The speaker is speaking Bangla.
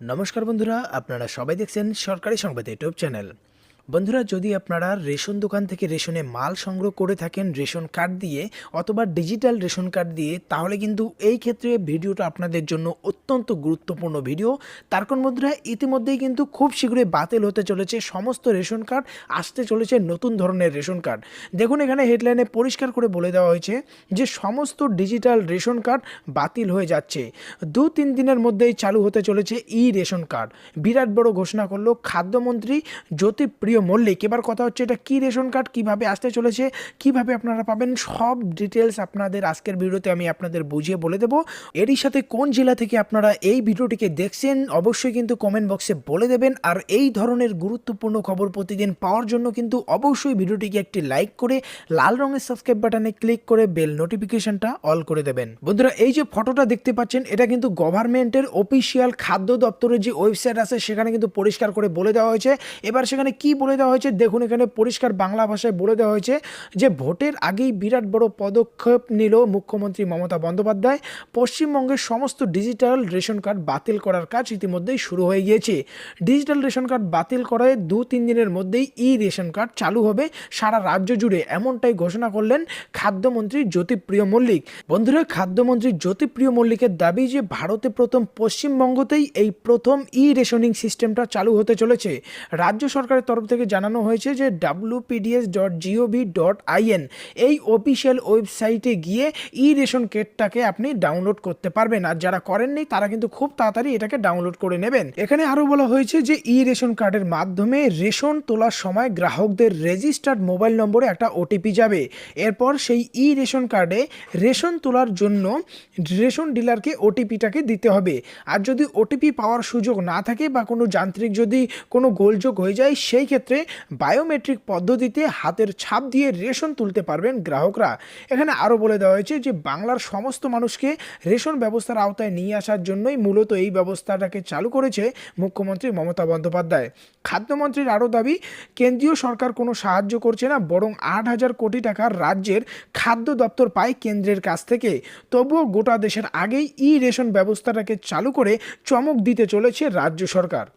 নমস্কার বন্ধুরা, আপনারা সবাই দেখছেন সরকারি সংবাদ ইউটিউব চ্যানেল। বন্ধুরা, যদি আপনারা রেশন দোকান থেকে রেশনে মাল সংগ্রহ করে থাকেন রেশন কার্ড দিয়ে অথবা ডিজিটাল রেশন কার্ড দিয়ে, তাহলে কিন্তু এই ক্ষেত্রে ভিডিওটা আপনাদের জন্য অত্যন্ত গুরুত্বপূর্ণ ভিডিও। তার কারণ বন্ধুরা, ইতিমধ্যেই কিন্তু খুব শীঘ্রই বাতিল হতে চলেছে সমস্ত রেশন কার্ড, আসতে চলেছে নতুন ধরনের রেশন কার্ড। দেখুন, এখানে হেডলাইনে পরিষ্কার করে বলে দেওয়া হয়েছে যে সমস্ত ডিজিটাল রেশন কার্ড বাতিল হয়ে যাচ্ছে। 2-3 দিনের মধ্যেই চালু হতে চলেছে ই রেশন কার্ড। বিরাট বড় ঘোষণা করলো খাদ্যমন্ত্রী জ্যোতিপ্রিয় মল্লিক। এবার কথা হচ্ছে, এটা কি রেশন কার্ড, কিভাবে আসতে চলেছে, কিভাবে আপনারা পাবেন, সব ডিটেলস আপনাদের আজকের ভিডিওতে আমি আপনাদের বুঝিয়ে বলে দেবো। এরই সাথে কোন জেলা থেকে আপনারা এই ভিডিওটিকে দেখছেন অবশ্যই কিন্তু কমেন্ট বক্সে বলে দেবেন। আর এই ধরনের গুরুত্বপূর্ণ খবর প্রতিদিন পাওয়ার জন্য কিন্তু অবশ্যই ভিডিওটিকে একটি লাইক করে লাল রঙের সাবস্ক্রাইব বাটনে ক্লিক করে বেল নোটিফিকেশনটা অল করে দেবেন। বন্ধুরা, এই যে ফটোটা দেখতে পাচ্ছেন, এটা কিন্তু গভর্নমেন্টের অফিসিয়াল খাদ্য দপ্তরের যে ওয়েবসাইট আছে সেখানে কিন্তু পরিষ্কার করে বলে দেওয়া হয়েছে। এবার সেখানে কি বলে দেওয়া হয়েছে দেখুন, এখানে পরিষ্কার বাংলা ভাষায় বলে দেওয়া হয়েছে যে ভোটের আগেই বিরাট বড় পদক্ষেপ নিল মুখ্যমন্ত্রী মমতা বন্দ্যোপাধ্যায়। পশ্চিমবঙ্গের সমস্ত ডিজিটাল রেশন কার্ড বাতিল করার কাজ ইতিমধ্যেই শুরু হয়ে গিয়েছে। ডিজিটাল রেশন কার্ড বাতিল করায় 2-3 দিনের মধ্যেই ই রেশন কার্ড চালু হবে সারা রাজ্য জুড়ে, এমনটাই ঘোষণা করলেন খাদ্যমন্ত্রী জ্যোতিপ্রিয় মল্লিক। বন্ধুরা, খাদ্যমন্ত্রী জ্যোতিপ্রিয় মল্লিকের দাবি যে ভারতে প্রথম পশ্চিমবঙ্গতেই এই প্রথম ই রেশনিং সিস্টেমটা চালু হতে চলেছে। রাজ্য সরকারের তরফ থেকে জানানো হয়েছে যে wpds.gov.in এই অফিসিয়াল ওয়েবসাইটে গিয়ে ই রেশন কার্ডটাকে আপনি ডাউনলোড করতে পারবেন। আর যারা করেননি তারা কিন্তু খুব তাড়াতাড়ি এটাকে ডাউনলোড করে নেবেন। এখানে আরো বলা হয়েছে যে ই রেশন কার্ডের মাধ্যমে রেশন তোলার সময় গ্রাহকদের রেজিস্টার্ড মোবাইল নম্বরে একটা ওটিপি যাবে। এরপর সেই ই রেশন কার্ডে রেশন তোলার জন্য রেশন ডিলারকে ওটিপিটাকে দিতে হবে। আর যদি ওটিপি পাওয়ার সুযোগ না থাকে বা কোনো যান্ত্রিক যদি কোনো গোলযোগ হয়ে যায়, সেই ক্ষেত্রে বায়োমেট্রিক পদ্ধতিতে হাতের ছাপ দিয়ে রেশন তুলতে পারবেন গ্রাহকরা। এখানে আরও বলে দেওয়া হয়েছে যে বাংলার সমস্ত মানুষকে রেশন ব্যবস্থার আওতায় নিয়ে আসার জন্যই মূলত এই ব্যবস্থাটাকে চালু করেছে মুখ্যমন্ত্রী মমতা বন্দ্যোপাধ্যায়। খাদ্যমন্ত্রীর আরও দাবি, কেন্দ্রীয় সরকার কোনো সাহায্য করছে না, বরং 8,000 কোটি টাকা রাজ্যের খাদ্য দপ্তর পায় কেন্দ্রের কাছ থেকে। তবুও গোটা দেশের আগেই ই রেশন ব্যবস্থাটাকে চালু করে চমক দিতে চলেছে রাজ্য সরকার।